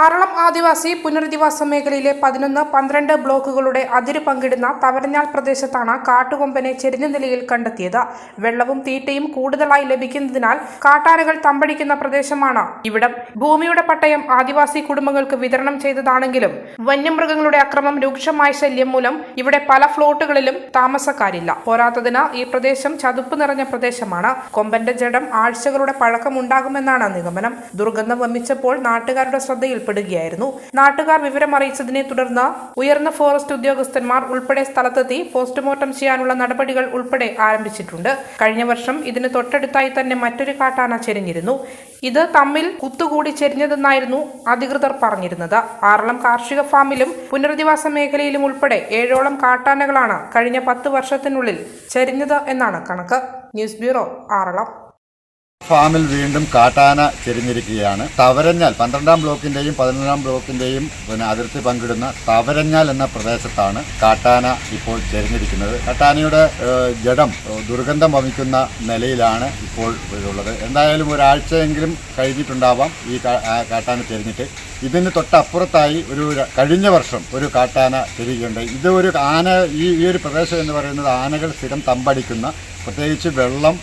ആറളം ആദിവാസി പുനരധിവാസ മേഖലയിലെ 11-12 ബ്ലോക്കുകളുടെ അതിര് പങ്കിടുന്ന തവരഞ്ഞാൽ പ്രദേശത്താണ് കാട്ടുകൊമ്പനെ ചെരിഞ്ഞ നിലയിൽ കണ്ടെത്തിയത്. വെള്ളവും തീറ്റയും കൂടുതലായി ലഭിക്കുന്നതിനാൽ കാട്ടാനകൾ തമ്പടിക്കുന്ന പ്രദേശമാണ് ഇവിടം. ഭൂമിയുടെ പട്ടയം ആദിവാസി കുടുംബങ്ങൾക്ക് വിതരണം ചെയ്തതാണെങ്കിലും വന്യമൃഗങ്ങളുടെ അക്രമം രൂക്ഷമായ ശല്യം മൂലം ഇവിടെ പല ഫ്ലോട്ടുകളിലും താമസക്കാരില്ല. പോരാത്തതിന് ഈ പ്രദേശം ചതുപ്പ് നിറഞ്ഞ പ്രദേശമാണ്. കൊമ്പന്റെ ജഡം ആഴ്ചകളുടെ പഴക്കമുണ്ടാകുമെന്നാണ് നിഗമനം. ദുർഗന്ധം വമിച്ചപ്പോൾ നാട്ടുകാരുടെ ശ്രദ്ധയിൽ പ്പെടുകയായിരുന്നു. നാട്ടുകാർ വിവരമറിയിച്ചതിനെ തുടർന്ന് ഉയർന്ന ഫോറസ്റ്റ് ഉദ്യോഗസ്ഥന്മാർ ഉൾപ്പെടെ സ്ഥലത്തെത്തി പോസ്റ്റ്മോർട്ടം ചെയ്യാനുള്ള നടപടികൾ ഉൾപ്പെടെ ആരംഭിച്ചിട്ടുണ്ട്. കഴിഞ്ഞ വർഷം ഇതിന് തൊട്ടടുത്തായി തന്നെ മറ്റൊരു കാട്ടാന ചെരിഞ്ഞിരുന്നു. ഇത് തമ്മിൽ കുത്തുകൂടി ചെരിഞ്ഞതെന്നായിരുന്നു അധികൃതർ പറഞ്ഞിരുന്നത്. ആറളം കാർഷിക ഫാമിലും പുനരധിവാസ മേഖലയിലും ഉൾപ്പെടെ 7ഓളം കാട്ടാനകളാണ് കഴിഞ്ഞ 10 വർഷത്തിനുള്ളിൽ ചെരിഞ്ഞത് എന്നാണ് കണക്ക്. News bureau, Aralam. ഫാമിൽ വീണ്ടും കാട്ടാന ചെരിഞ്ഞിരിക്കുകയാണ്. തവരഞ്ഞാൽ 12-ാം ബ്ലോക്കിൻ്റെയും 11-ാം ബ്ലോക്കിൻ്റെയും അതിർത്തി പങ്കിടുന്ന തവരഞ്ഞാൽ എന്ന പ്രദേശത്താണ് കാട്ടാന ഇപ്പോൾ ചെരിഞ്ഞിരിക്കുന്നത്. കാട്ടാനയുടെ ജഡം ദുർഗന്ധം വമിക്കുന്ന നിലയിലാണ് ഇപ്പോൾ ഉള്ളത്. എന്തായാലും ഒരാഴ്ചയെങ്കിലും കഴിഞ്ഞിട്ടുണ്ടാവാം ഈ കാട്ടാന ചെരിഞ്ഞിട്ട്. ഇതിന് തൊട്ടപ്പുറത്തായി കഴിഞ്ഞ വർഷം ഒരു കാട്ടാന ചെരിയുകയുണ്ടായി. ഇത് ഒരു ആന ഈ ഒരു പ്രദേശം എന്ന് പറയുന്നത് ആനകൾ സ്ഥിരം തമ്പടിക്കുന്ന, പ്രത്യേകിച്ച് വെള്ളം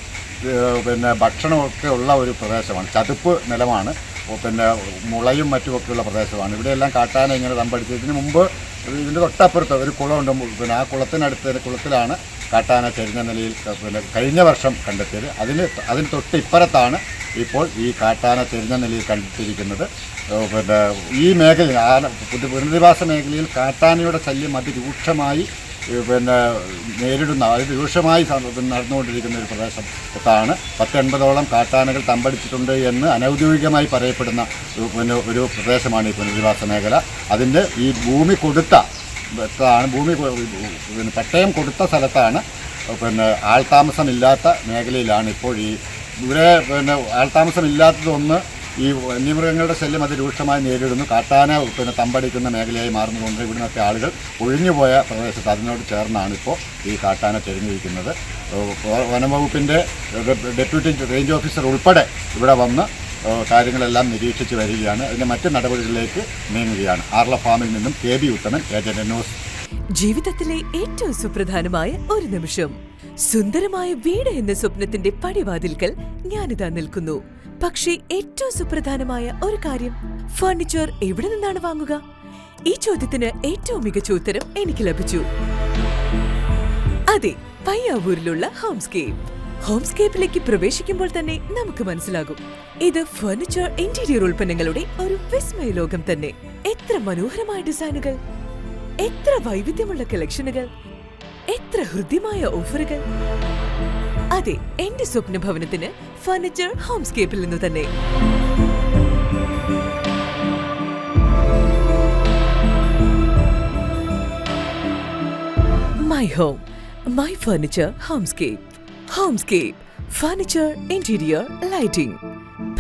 ഭക്ഷണമൊക്കെ ഉള്ള ഒരു പ്രദേശമാണ്. ചതുപ്പ് നിലമാണ്, മുളയും മറ്റുമൊക്കെയുള്ള പ്രദേശമാണ്. ഇവിടെയെല്ലാം കാട്ടാന ഇങ്ങനെ തമ്പടിച്ച് ഇതിന് മുമ്പ് ഇതിൻ്റെ തൊട്ടപ്പുറത്ത് ഒരു കുളമുണ്ട്. ആ കുളത്തിലാണ് കാട്ടാന ചെരിഞ്ഞ നിലയിൽ കഴിഞ്ഞ വർഷം കണ്ടെത്തിയത്. അതിന് തൊട്ട് ഇപ്പുറത്താണ് ഇപ്പോൾ ഈ കാട്ടാന ചെരിഞ്ഞ നിലയിൽ കണ്ടെത്തിയിരിക്കുന്നത്. ഈ മേഖലയിൽ പുനരധിവാസ മേഖലയിൽ കാട്ടാനയുടെ ശല്യം അതിരൂക്ഷമായി നേരിടുന്ന, അതായത് രൂക്ഷമായി നടന്നുകൊണ്ടിരിക്കുന്ന ഒരു പ്രദേശത്താണ് 10-80ഓളം കാട്ടാനകൾ തമ്പടിച്ചിട്ടുണ്ട് എന്ന് അനൗദ്യോഗികമായി പറയപ്പെടുന്ന ഒരു പ്രദേശമാണ് ഈ പുനരധിവാസ മേഖല. അതിൻ്റെ ഈ ഭൂമി പട്ടയം കൊടുത്ത സ്ഥലത്താണ് ആൾതാമസമില്ലാത്ത മേഖലയിലാണ് ഇപ്പോൾ ഇവിടെ ആൾതാമസമില്ലാത്തതൊന്ന് ഈ വന്യമൃഗങ്ങളുടെ ശല്യം അതിരൂക്ഷമായി നേരിടുന്നു. കാട്ടാന തമ്പടിക്കുന്ന മേഖലയായി മാറുന്നതുകൊണ്ട് ഇവിടുന്നൊക്കെ ആളുകൾ ഒഴിഞ്ഞുപോയ പ്രദേശത്ത് അതിനോട് ചേർന്നാണ് ഇപ്പോൾ ഈ കാട്ടാന ചെരിഞ്ഞിരിക്കുന്നത്. വനംവകുപ്പിൻ്റെ ഡെപ്യൂട്ടി റേഞ്ച് ഓഫീസർ ഉൾപ്പെടെ ഇവിടെ വന്ന് കാര്യങ്ങളെല്ലാം നിരീക്ഷിച്ച് വരികയാണ്. അതിൻ്റെ മറ്റ് നടപടികളിലേക്ക് നീങ്ങുകയാണ്. ആറളം ഫാമിൽ നിന്നും KB ഉത്തമൻ, ഏജന്റ് ന്യൂസ്. ജീവിതത്തിലെ ഏറ്റവും സുപ്രധാനമായ ഒരു നിമിഷം. സുന്ദരമായ വീട് എന്ന സ്വപ്നത്തിന്റെ പടിവാതിൽക്കൽ ഞാനിതാ നിൽക്കുന്നു. പക്ഷേ ഏറ്റവും സുപ്രധാനമായ ഒരു കാര്യം, ഫർണിച്ചർ എവിടെ നിന്നാണ് വാങ്ങുക? ഈ ചോദ്യത്തിന് ഏറ്റവും മികച്ച ഉത്തരം എനിക്ക് ലഭിച്ചു. അതെ, പയ്യാവൂരിലുള്ള ഹോംസ്കേപ്പിലേക്ക് പ്രവേശിക്കുമ്പോൾ തന്നെ നമുക്ക് മനസ്സിലാകും, ഇത് ഫർണിച്ചർ ഇന്റീരിയർ ഉൽപ്പന്നങ്ങളുടെ ഒരു വിസ്മയ ലോകം തന്നെ. എത്ര മനോഹരമായ ഡിസൈനുകൾ, എത്ര വൈവിധ്യമുള്ള കളക്ഷനുകൾ, എത്ര ഹൃദ്യമായ ഓഫറുകൾ. അതെ, എന്റെ സ്വപ്ന ഭവനത്തിന് ഫർണിച്ചർ ഹോംസ്കേപ്പിൽ നിന്ന് തന്നെ. My home, my furniture Homescape furniture interior lighting,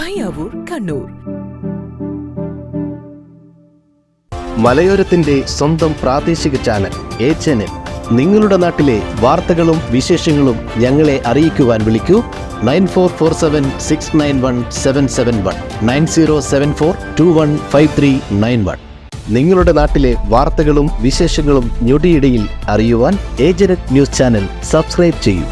Payyavoor, Kannur. മലയോരത്തിന്റെ സ്വന്തം പ്രാദേശിക ചാനൽ HNN. നിങ്ങളുടെ നാട്ടിലെ വാർത്തകളും വിശേഷങ്ങളും ഞങ്ങളെ അറിയിക്കുവാൻ വിളിക്കൂ 9447691771 9074215391. നിങ്ങളുടെ നാട്ടിലെ വാർത്തകളും വിശേഷങ്ങളും ഞൊടിയിടയിൽ അറിയുവാൻ ഏജന്റ് ന്യൂസ് ചാനൽ സബ്സ്ക്രൈബ് ചെയ്യൂ.